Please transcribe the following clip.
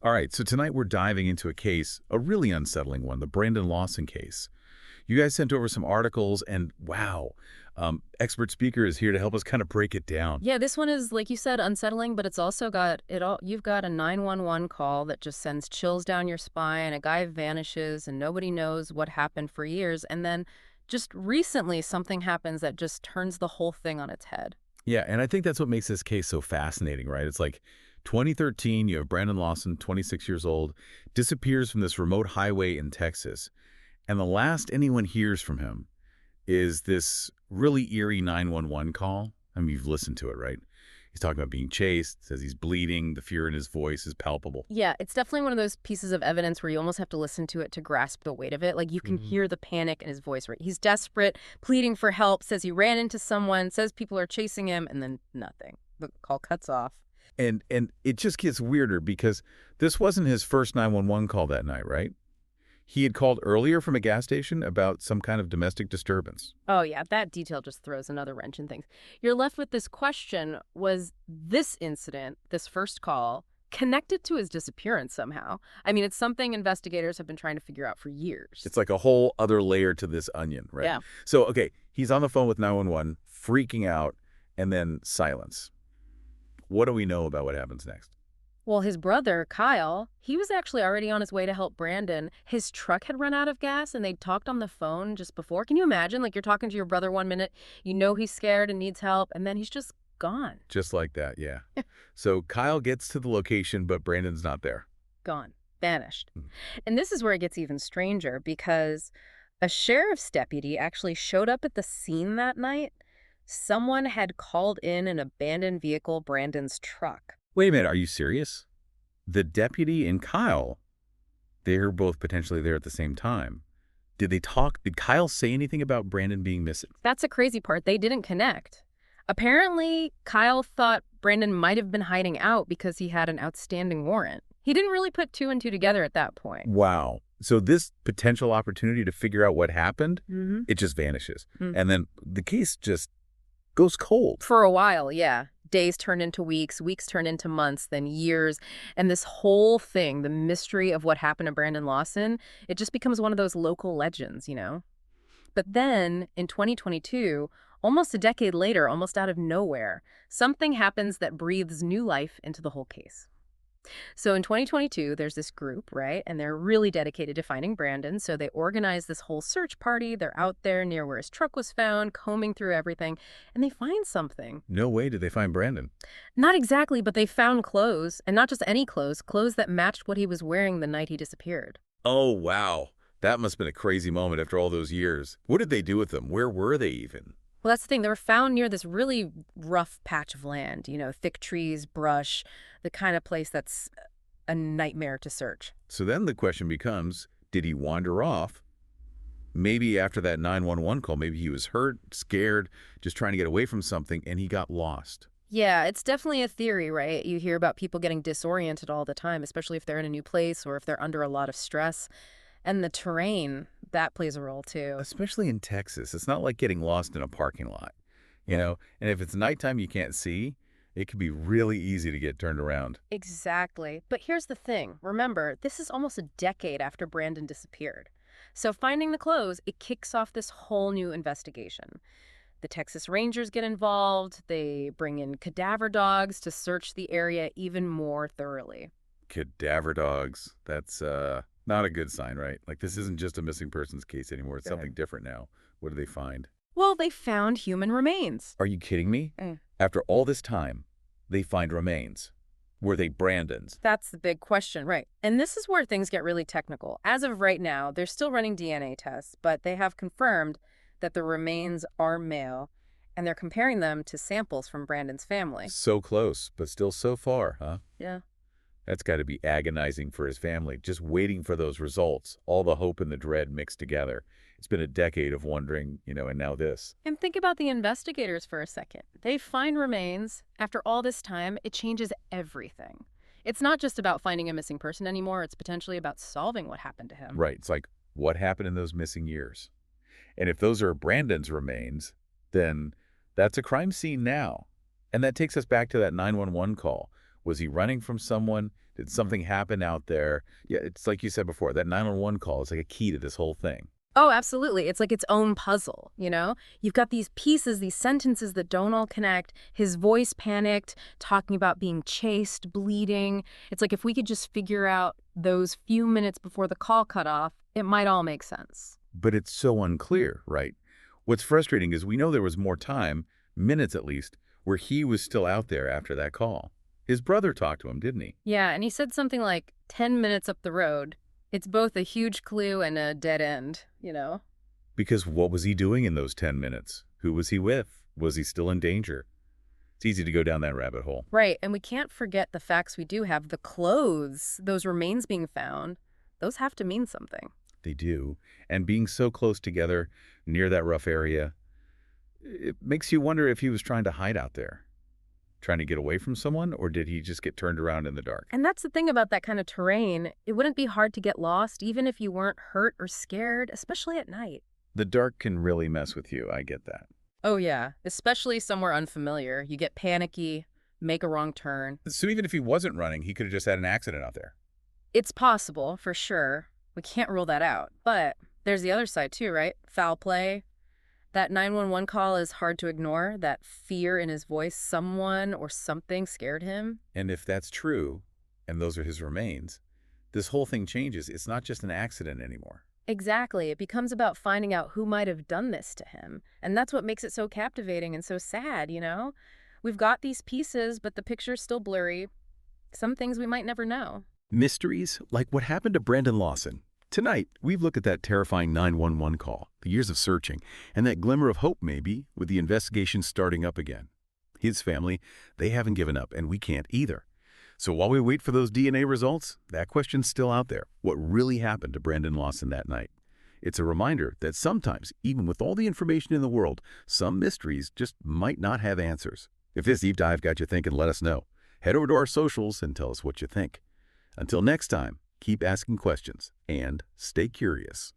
All right, so tonight we're diving into a case, a really unsettling one, the Brandon Lawson case. You guys sent over some articles, and wow, expert speaker is here to help us kind of break it down. Yeah, this one is, like you said, unsettling, but it's also got it all. You've got a 911 call that just sends chills down your spine. A guy vanishes and nobody knows what happened for years. And then just recently, something happens that just turns the whole thing on its head. Yeah, and I think that's what makes this case so fascinating, right? It's like 2013, you have Brandon Lawson, 26 years old, disappears from this remote highway in Texas, and the last anyone hears from him is this really eerie 911 call. I mean, you've listened to it, right? He's talking about being chased, says he's bleeding, the fear in his voice is palpable. Yeah, it's definitely one of those pieces of evidence where you almost have to listen to it to grasp the weight of it. Like you can Mhm. hear the panic in his voice, right? He's desperate, pleading for help, says he ran into someone, says people are chasing him, and then nothing. The call cuts off. And it just gets weirder because this wasn't his first 911 call that night, right? He had called earlier from a gas station about some kind of domestic disturbance. Oh, yeah, that detail just throws another wrench in things. You're left with this question: was this incident, this first call, connected to his disappearance somehow? I mean, it's something investigators have been trying to figure out for years. It's like a whole other layer to this onion, right? Yeah. So, okay, he's on the phone with 911, freaking out, and then silence. What do we know about what happens next? Well, his brother, Kyle, he was actually already on his way to help Brandon. His truck had run out of gas and they'd talked on the phone just before. Can you imagine? Like you're talking to your brother one minute, you know he's scared and needs help, and then he's just gone. Just like that, yeah. So Kyle gets to the location, but Brandon's not there. Gone. Vanished. Mhm. And this is where it gets even stranger because a sheriff's deputy actually showed up at the scene that night. Someone had called in an abandoned vehicle, Brandon's truck. Wait a minute, are you serious? The deputy and Kyle, they're both potentially there at the same time. Did they talk? Did Kyle say anything about Brandon being missing? That's the crazy part. They didn't connect. Apparently, Kyle thought Brandon might have been hiding out because he had an outstanding warrant. He didn't really put two and two together at that point. Wow. So this potential opportunity to figure out what happened, Mm-hmm. it just vanishes. And then the case just goes cold. For a while, yeah. Days turn into weeks, weeks turn into months, then years. And this whole thing, the mystery of what happened to Brandon Lawson, it just becomes one of those local legends, you know? But then in 2022, almost a decade later, almost out of nowhere, something happens that breathes new life into the whole case. So in 2022, there's this group, right? And they're really dedicated to finding Brandon. So they organize this whole search party. They're out there near where his truck was found, combing through everything, and they find something. No way did they find Brandon. Not exactly, but they found clothes, and not just any clothes, clothes that matched what he was wearing the night he disappeared. Oh, wow. That must have been a crazy moment after all those years. What did they do with them? Where were they even? Well, that's the thing. They were found near this really rough patch of land, you know, thick trees, brush, the kind of place that's a nightmare to search. So then the question becomes, did he wander off? Maybe after that 911 call, maybe he was hurt, scared, just trying to get away from something, and he got lost. Yeah, it's definitely a theory, right? You hear about people getting disoriented all the time, especially if they're in a new place or if they're under a lot of stress. And the terrain, that plays a role too. Especially in Texas. It's not like getting lost in a parking lot, you know? And if it's nighttime you can't see, it can be really easy to get turned around. Exactly. But here's the thing. Remember, this is almost a decade after Brandon disappeared. So finding the clothes, it kicks off this whole new investigation. The Texas Rangers get involved. They bring in cadaver dogs to search the area even more thoroughly. Cadaver dogs. That's not a good sign, right? Like this isn't just a missing persons case anymore. It's Go ahead. something different now. What do they find? Well, they found human remains. Are you kidding me? Mm. After all this time, they find remains. Were they Brandon's? That's the big question, right? And this is where things get really technical. As of right now, they're still running DNA tests, but they have confirmed that the remains are male, and they're comparing them to samples from Brandon's family. So close, but still so far, huh? Yeah. That's got to be agonizing for his family, just waiting for those results, all the hope and the dread mixed together. It's been a decade of wondering, and now this. And think about the investigators for a second. They find remains. After all this time, it changes everything. It's not just about finding a missing person anymore. It's potentially about solving what happened to him. Right. It's like, what happened in those missing years? And if those are Brandon's remains, then that's a crime scene now. And that takes us back to that 911 call. Was he running from someone? Did something happen out there? Yeah, it's like you said before, that 911 call is like a key to this whole thing. Oh, absolutely. It's like its own puzzle, you know? You've got these pieces, these sentences that don't all connect. His voice panicked, talking about being chased, bleeding. It's like if we could just figure out those few minutes before the call cut off, it might all make sense. But it's so unclear, right? What's frustrating is we know there was more time, minutes at least, where he was still out there after that call. His brother talked to him, didn't he? Yeah, and he said something like 10 minutes up the road. It's both a huge clue and a dead end, you know? Because what was he doing in those 10 minutes? Who was he with? Was he still in danger? It's easy to go down that rabbit hole. Right, and we can't forget the facts we do have. The clothes, those remains being found, those have to mean something. They do. And being so close together near that rough area, it makes you wonder if he was trying to hide out there. Trying to get away from someone, or did he just get turned around in the dark? And that's the thing about that kind of terrain. It wouldn't be hard to get lost, even if you weren't hurt or scared, especially at night. The dark can really mess with you, I get that. Oh, yeah, especially somewhere unfamiliar. You get panicky, make a wrong turn. So even if he wasn't running, he could have just had an accident out there. It's possible, for sure. We can't rule that out. But there's the other side, too, right? Foul play. That 911 call is hard to ignore, that fear in his voice. Someone or something scared him. And if that's true, and those are his remains, this whole thing changes. It's not just an accident anymore. Exactly. It becomes about finding out who might have done this to him. And that's what makes it so captivating and so sad, you know? We've got these pieces, but the picture's still blurry. Some things we might never know. Mysteries like what happened to Brandon Lawson. Tonight, we've looked at that terrifying 911 call, the years of searching, and that glimmer of hope maybe with the investigation starting up again. His family, they haven't given up, and we can't either. So while we wait for those DNA results, that question's still out there. What really happened to Brandon Lawson that night? It's a reminder that sometimes, even with all the information in the world, some mysteries just might not have answers. If this deep dive got you thinking, let us know. Head over to our socials and tell us what you think. Until next time, keep asking questions and stay curious.